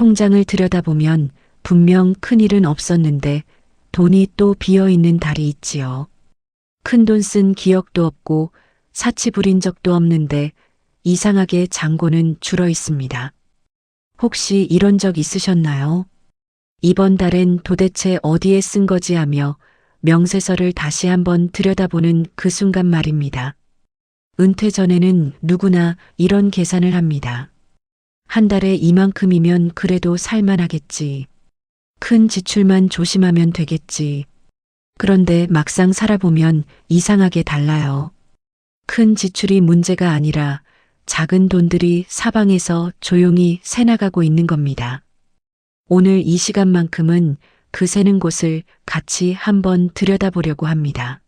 통장을 들여다보면 분명 큰일은 없었는데 돈이 또 비어있는 달이 있지요. 큰돈 쓴 기억도 없고 사치 부린 적도 없는데 이상하게 잔고는 줄어 있습니다. 혹시 이런 적 있으셨나요? 이번 달엔 도대체 어디에 쓴 거지 하며 명세서를 다시 한번 들여다보는 그 순간 말입니다. 은퇴 전에는 누구나 이런 계산을 합니다. 한 달에 이만큼이면 그래도 살만하겠지. 큰 지출만 조심하면 되겠지. 그런데 막상 살아보면 이상하게 달라요. 큰 지출이 문제가 아니라 작은 돈들이 사방에서 조용히 새나가고 있는 겁니다. 오늘 이 시간만큼은 그 새는 곳을 같이 한번 들여다보려고 합니다.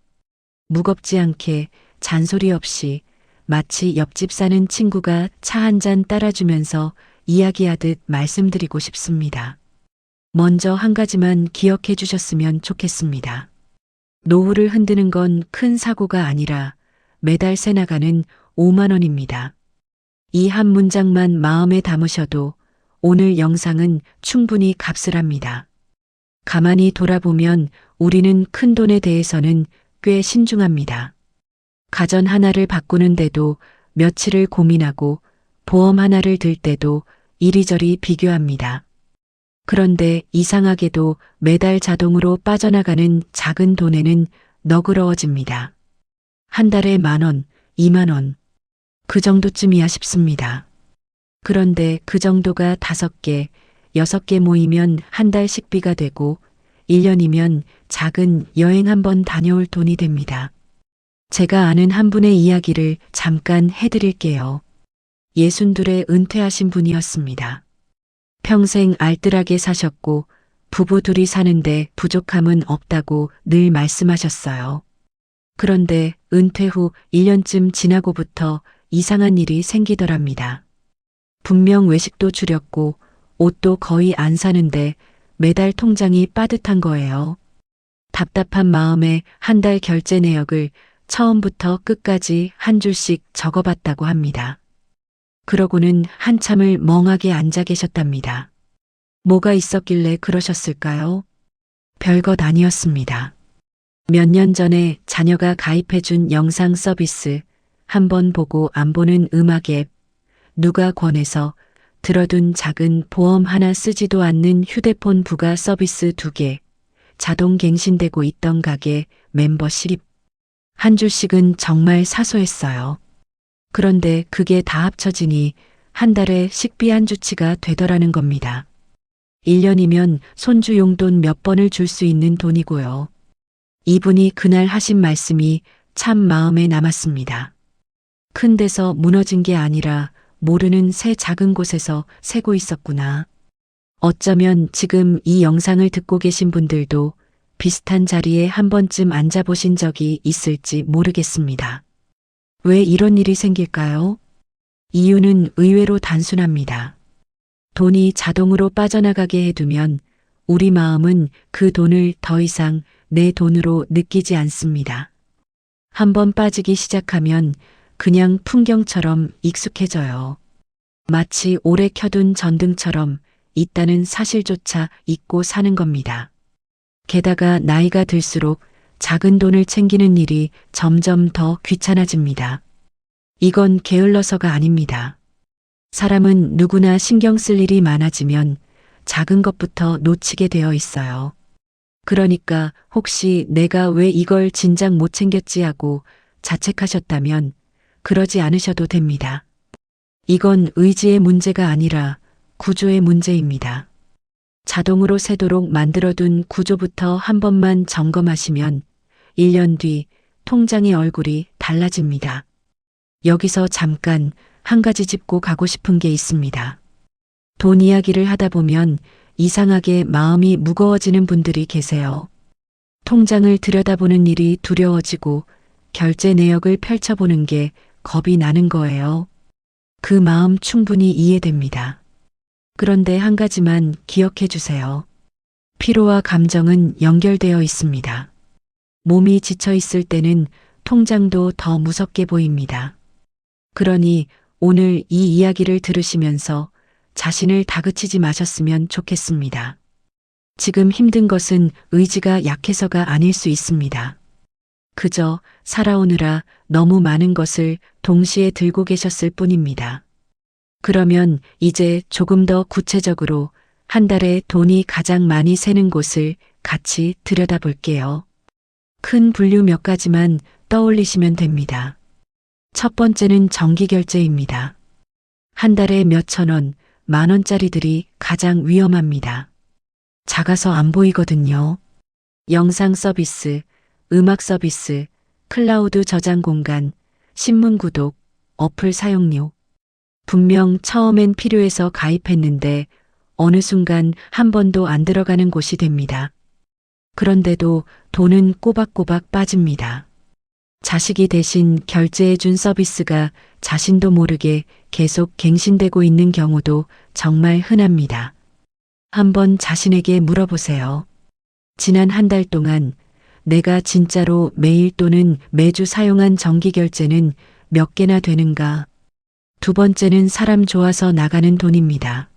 무겁지 않게 잔소리 없이 마치 옆집 사는 친구가 차 한 잔 따라주면서 이야기하듯 말씀드리고 싶습니다. 먼저 한 가지만 기억해 주셨으면 좋겠습니다. 노후를 흔드는 건 큰 사고가 아니라 매달 새나가는 5만 원입니다. 이 한 문장만 마음에 담으셔도 오늘 영상은 충분히 값을 합니다. 가만히 돌아보면 우리는 큰 돈에 대해서는 꽤 신중합니다. 가전 하나를 바꾸는데도 며칠을 고민하고 보험 하나를 들 때도 이리저리 비교합니다. 그런데 이상하게도 매달 자동으로 빠져나가는 작은 돈에는 너그러워집니다. 한 달에 10,000원, 20,000원. 그 정도쯤이야 싶습니다. 그런데 그 정도가 5개, 6개 모이면 한 달 식비가 되고 1년이면 작은 여행 한번 다녀올 돈이 됩니다. 제가 아는 한 분의 이야기를 잠깐 해드릴게요. 62에 은퇴하신 분이었습니다. 평생 알뜰하게 사셨고 부부 둘이 사는데 부족함은 없다고 늘 말씀하셨어요. 그런데 은퇴 후 1년쯤 지나고부터 이상한 일이 생기더랍니다. 분명 외식도 줄였고 옷도 거의 안 사는데 매달 통장이 빠듯한 거예요. 답답한 마음에 한 달 결제 내역을 처음부터 끝까지 한 줄씩 적어봤다고 합니다. 그러고는 한참을 멍하게 앉아 계셨답니다. 뭐가 있었길래 그러셨을까요? 별것 아니었습니다. 몇 년 전에 자녀가 가입해준 영상 서비스, 한번 보고 안 보는 음악 앱, 누가 권해서 들어둔 작은 보험 하나 쓰지도 않는 휴대폰 부가 서비스 2개, 자동 갱신되고 있던 가게 멤버십. 한 줄씩은 정말 사소했어요. 그런데 그게 다 합쳐지니 한 달에 식비 한 주치가 되더라는 겁니다. 1년이면 손주 용돈 몇 번을 줄 수 있는 돈이고요. 이분이 그날 하신 말씀이 참 마음에 남았습니다. 큰 데서 무너진 게 아니라 모르는 새 작은 곳에서 새고 있었구나. 어쩌면 지금 이 영상을 듣고 계신 분들도 비슷한 자리에 한 번쯤 앉아보신 적이 있을지 모르겠습니다. 왜 이런 일이 생길까요? 이유는 의외로 단순합니다. 돈이 자동으로 빠져나가게 해두면 우리 마음은 그 돈을 더 이상 내 돈으로 느끼지 않습니다. 한번 빠지기 시작하면 그냥 풍경처럼 익숙해져요. 마치 오래 켜둔 전등처럼 있다는 사실조차 잊고 사는 겁니다. 게다가 나이가 들수록 작은 돈을 챙기는 일이 점점 더 귀찮아집니다. 이건 게을러서가 아닙니다. 사람은 누구나 신경 쓸 일이 많아지면 작은 것부터 놓치게 되어 있어요. 그러니까 혹시 내가 왜 이걸 진작 못 챙겼지 하고 자책하셨다면 그러지 않으셔도 됩니다. 이건 의지의 문제가 아니라 구조의 문제입니다. 자동으로 새도록 만들어둔 구조부터 한 번만 점검하시면 1년 뒤 통장의 얼굴이 달라집니다. 여기서 잠깐 한 가지 짚고 가고 싶은 게 있습니다. 돈 이야기를 하다 보면 이상하게 마음이 무거워지는 분들이 계세요. 통장을 들여다보는 일이 두려워지고 결제 내역을 펼쳐보는 게 겁이 나는 거예요. 그 마음 충분히 이해됩니다. 그런데 한 가지만 기억해 주세요. 피로와 감정은 연결되어 있습니다. 몸이 지쳐 있을 때는 통장도 더 무섭게 보입니다. 그러니 오늘 이 이야기를 들으시면서 자신을 다그치지 마셨으면 좋겠습니다. 지금 힘든 것은 의지가 약해서가 아닐 수 있습니다. 그저 살아오느라 너무 많은 것을 동시에 들고 계셨을 뿐입니다. 그러면 이제 조금 더 구체적으로 한 달에 돈이 가장 많이 새는 곳을 같이 들여다볼게요. 큰 분류 몇 가지만 떠올리시면 됩니다. 첫 번째는 정기결제입니다. 한 달에 몇천 원, 만 원짜리들이 가장 위험합니다. 작아서 안 보이거든요. 영상 서비스, 음악 서비스, 클라우드 저장 공간, 신문 구독, 어플 사용료. 분명 처음엔 필요해서 가입했는데 어느 순간 한 번도 안 들어가는 곳이 됩니다. 그런데도 돈은 꼬박꼬박 빠집니다. 자식이 대신 결제해준 서비스가 자신도 모르게 계속 갱신되고 있는 경우도 정말 흔합니다. 한번 자신에게 물어보세요. 지난 한 달 동안 내가 진짜로 매일 또는 매주 사용한 정기결제는 몇 개나 되는가? 두 번째는 사람 좋아서 나가는 돈입니다.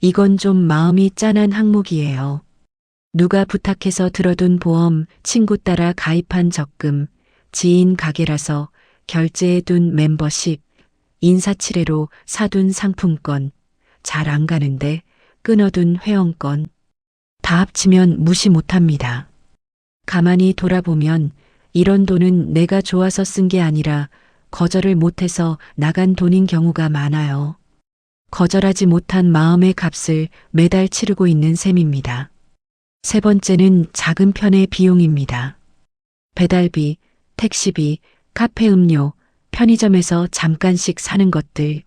이건 좀 마음이 짠한 항목이에요. 누가 부탁해서 들어둔 보험, 친구 따라 가입한 적금, 지인 가게라서 결제해둔 멤버십, 인사치레로 사둔 상품권, 잘 안 가는데 끊어둔 회원권. 다 합치면 무시 못합니다. 가만히 돌아보면 이런 돈은 내가 좋아서 쓴 게 아니라 거절을 못해서 나간 돈인 경우가 많아요. 거절하지 못한 마음의 값을 매달 치르고 있는 셈입니다. 세 번째는 작은 편의 비용입니다. 배달비, 택시비, 카페 음료, 편의점에서 잠깐씩 사는 것들.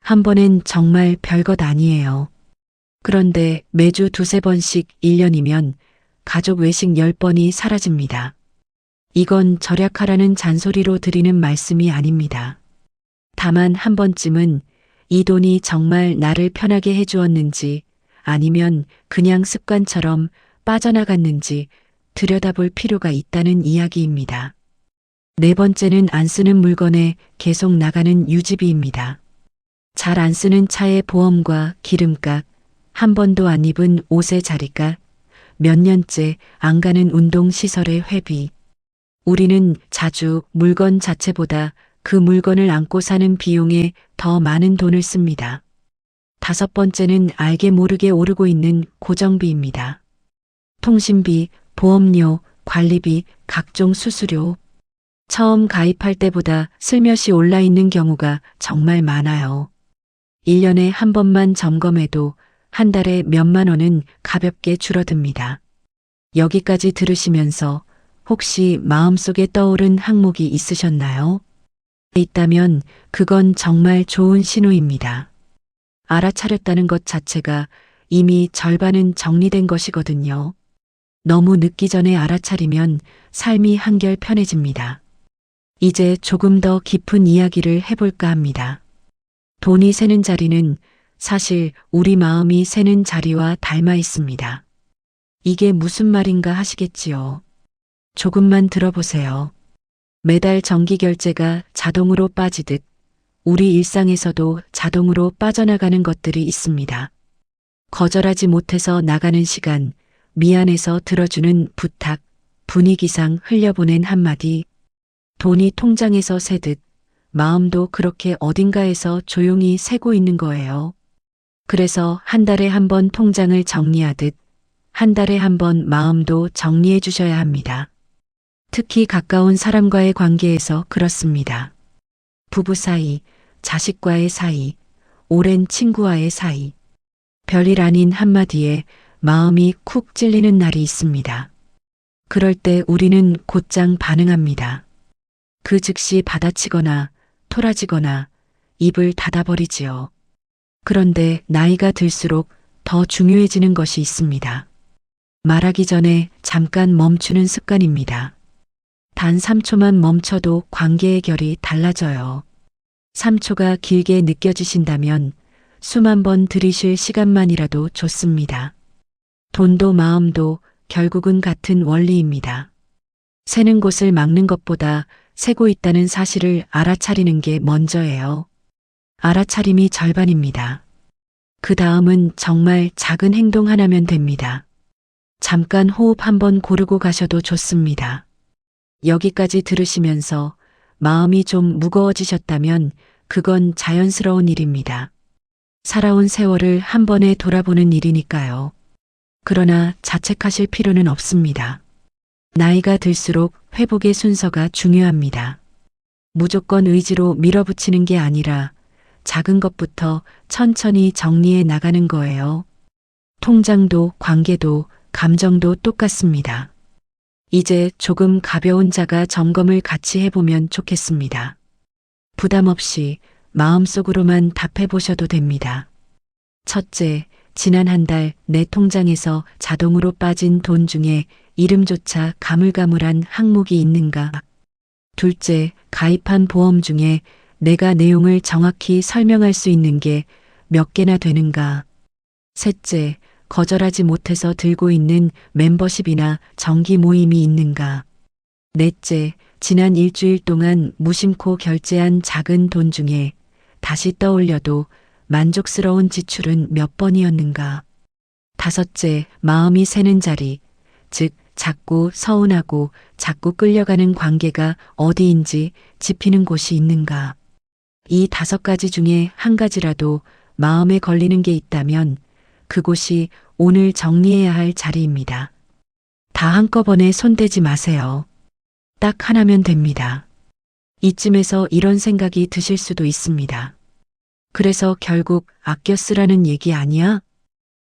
한 번엔 정말 별것 아니에요. 그런데 매주 두세 번씩 1년이면 가족 외식 10번이 사라집니다. 이건 절약하라는 잔소리로 드리는 말씀이 아닙니다. 다만 한 번쯤은 이 돈이 정말 나를 편하게 해주었는지 아니면 그냥 습관처럼 빠져나갔는지 들여다볼 필요가 있다는 이야기입니다. 네 번째는 안 쓰는 물건에 계속 나가는 유지비입니다. 잘 안 쓰는 차의 보험과 기름값, 한 번도 안 입은 옷의 자리값, 몇 년째 안 가는 운동시설의 회비. 우리는 자주 물건 자체보다 그 물건을 안고 사는 비용에 더 많은 돈을 씁니다. 다섯 번째는 알게 모르게 오르고 있는 고정비입니다. 통신비, 보험료, 관리비, 각종 수수료. 처음 가입할 때보다 슬며시 올라 있는 경우가 정말 많아요. 1년에 한 번만 점검해도 한 달에 몇만 원은 가볍게 줄어듭니다. 여기까지 들으시면서 혹시 마음속에 떠오른 항목이 있으셨나요? 있다면 그건 정말 좋은 신호입니다. 알아차렸다는 것 자체가 이미 절반은 정리된 것이거든요. 너무 늦기 전에 알아차리면 삶이 한결 편해집니다. 이제 조금 더 깊은 이야기를 해볼까 합니다. 돈이 새는 자리는 사실 우리 마음이 새는 자리와 닮아 있습니다. 이게 무슨 말인가 하시겠지요. 조금만 들어보세요. 매달 정기결제가 자동으로 빠지듯 우리 일상에서도 자동으로 빠져나가는 것들이 있습니다. 거절하지 못해서 나가는 시간, 미안해서 들어주는 부탁, 분위기상 흘려보낸 한마디, 돈이 통장에서 새듯 마음도 그렇게 어딘가에서 조용히 새고 있는 거예요. 그래서 한 달에 한 번 통장을 정리하듯 한 달에 한 번 마음도 정리해 주셔야 합니다. 특히 가까운 사람과의 관계에서 그렇습니다. 부부 사이, 자식과의 사이, 오랜 친구와의 사이. 별일 아닌 한마디에 마음이 쿡 찔리는 날이 있습니다. 그럴 때 우리는 곧장 반응합니다. 그 즉시 받아치거나 토라지거나 입을 닫아버리지요. 그런데 나이가 들수록 더 중요해지는 것이 있습니다. 말하기 전에 잠깐 멈추는 습관입니다. 단 3초만 멈춰도 관계의 결이 달라져요. 3초가 길게 느껴지신다면 수만 번 들이쉴 시간만이라도 좋습니다. 돈도 마음도 결국은 같은 원리입니다. 새는 곳을 막는 것보다 새고 있다는 사실을 알아차리는 게 먼저예요. 알아차림이 절반입니다. 그 다음은 정말 작은 행동 하나면 됩니다. 잠깐 호흡 한번 고르고 가셔도 좋습니다. 여기까지 들으시면서 마음이 좀 무거워지셨다면 그건 자연스러운 일입니다. 살아온 세월을 한 번에 돌아보는 일이니까요. 그러나 자책하실 필요는 없습니다. 나이가 들수록 회복의 순서가 중요합니다. 무조건 의지로 밀어붙이는 게 아니라 작은 것부터 천천히 정리해 나가는 거예요. 통장도 관계도 감정도 똑같습니다. 이제 조금 가벼운 자가 점검을 같이 해보면 좋겠습니다. 부담 없이 마음속으로만 답해 보셔도 됩니다. 첫째, 지난 한 달 내 통장에서 자동으로 빠진 돈 중에 이름조차 가물가물한 항목이 있는가? 둘째, 가입한 보험 중에 내가 내용을 정확히 설명할 수 있는 게 몇 개나 되는가? 셋째, 거절하지 못해서 들고 있는 멤버십이나 정기 모임이 있는가? 넷째, 지난 일주일 동안 무심코 결제한 작은 돈 중에 다시 떠올려도 만족스러운 지출은 몇 번이었는가? 다섯째, 마음이 새는 자리, 즉 자꾸 서운하고 자꾸 끌려가는 관계가 어디인지 짚이는 곳이 있는가? 이 5가지 중에 한 가지라도 마음에 걸리는 게 있다면 그곳이 오늘 정리해야 할 자리입니다. 다 한꺼번에 손대지 마세요. 딱 하나면 됩니다. 이쯤에서 이런 생각이 드실 수도 있습니다. 그래서 결국 아껴 쓰라는 얘기 아니야?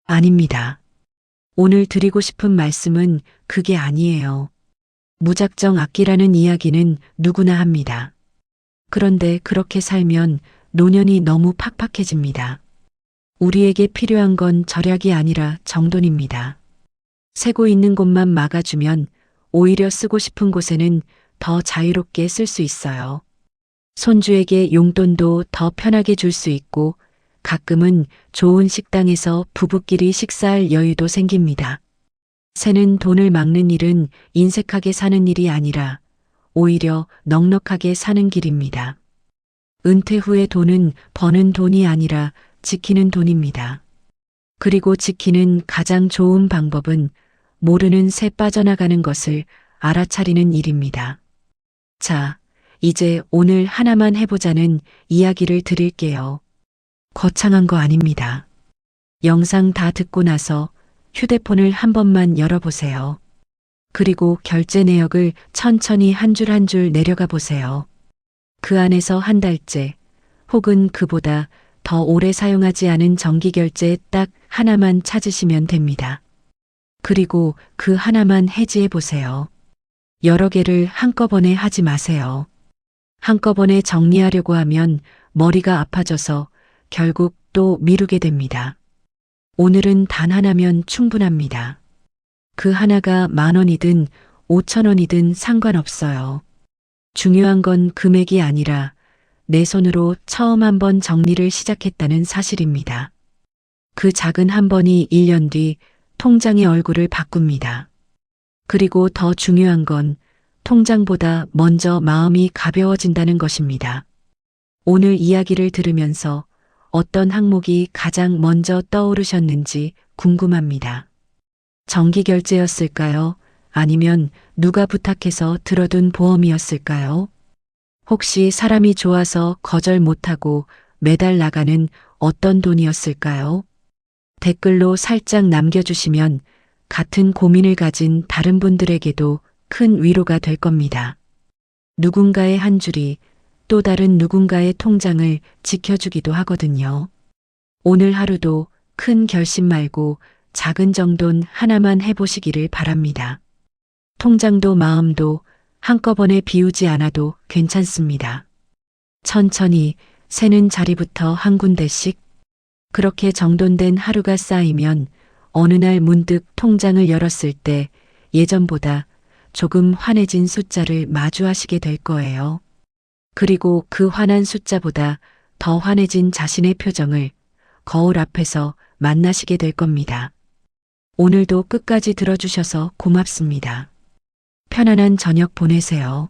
아닙니다. 오늘 드리고 싶은 말씀은 그게 아니에요. 무작정 아끼라는 이야기는 누구나 합니다. 그런데 그렇게 살면 노년이 너무 팍팍해집니다. 우리에게 필요한 건 절약이 아니라 정돈입니다. 새고 있는 곳만 막아주면 오히려 쓰고 싶은 곳에는 더 자유롭게 쓸 수 있어요. 손주에게 용돈도 더 편하게 줄 수 있고 가끔은 좋은 식당에서 부부끼리 식사할 여유도 생깁니다. 새는 돈을 막는 일은 인색하게 사는 일이 아니라 오히려 넉넉하게 사는 길입니다. 은퇴 후의 돈은 버는 돈이 아니라 지키는 돈입니다. 그리고 지키는 가장 좋은 방법은 모르는 새 빠져나가는 것을 알아차리는 일입니다. 자, 이제 오늘 하나만 해보자는 이야기를 드릴게요. 거창한 거 아닙니다. 영상 다 듣고 나서 휴대폰을 한 번만 열어보세요. 그리고 결제 내역을 천천히 한 줄 한 줄 내려가 보세요. 그 안에서 한 달째 혹은 그보다 더 오래 사용하지 않은 정기결제 딱 하나만 찾으시면 됩니다. 그리고 그 하나만 해지해 보세요. 여러 개를 한꺼번에 하지 마세요. 한꺼번에 정리하려고 하면 머리가 아파져서 결국 또 미루게 됩니다. 오늘은 단 하나면 충분합니다. 그 하나가 10,000원이든 5,000원이든 상관없어요. 중요한 건 금액이 아니라 내 손으로 처음 한번 정리를 시작했다는 사실입니다. 그 작은 한 번이 1년 뒤 통장의 얼굴을 바꿉니다. 그리고 더 중요한 건 통장보다 먼저 마음이 가벼워진다는 것입니다. 오늘 이야기를 들으면서 어떤 항목이 가장 먼저 떠오르셨는지 궁금합니다. 정기결제였을까요? 아니면 누가 부탁해서 들어둔 보험이었을까요? 혹시 사람이 좋아서 거절 못하고 매달 나가는 어떤 돈이었을까요? 댓글로 살짝 남겨주시면 같은 고민을 가진 다른 분들에게도 큰 위로가 될 겁니다. 누군가의 한 줄이 또 다른 누군가의 통장을 지켜주기도 하거든요. 오늘 하루도 큰 결심 말고 작은 정돈 하나만 해보시기를 바랍니다. 통장도 마음도 한꺼번에 비우지 않아도 괜찮습니다. 천천히 새는 자리부터 한 군데씩 그렇게 정돈된 하루가 쌓이면 어느 날 문득 통장을 열었을 때 예전보다 조금 환해진 숫자를 마주하시게 될 거예요. 그리고 그 환한 숫자보다 더 환해진 자신의 표정을 거울 앞에서 만나시게 될 겁니다. 오늘도 끝까지 들어주셔서 고맙습니다. 편안한 저녁 보내세요.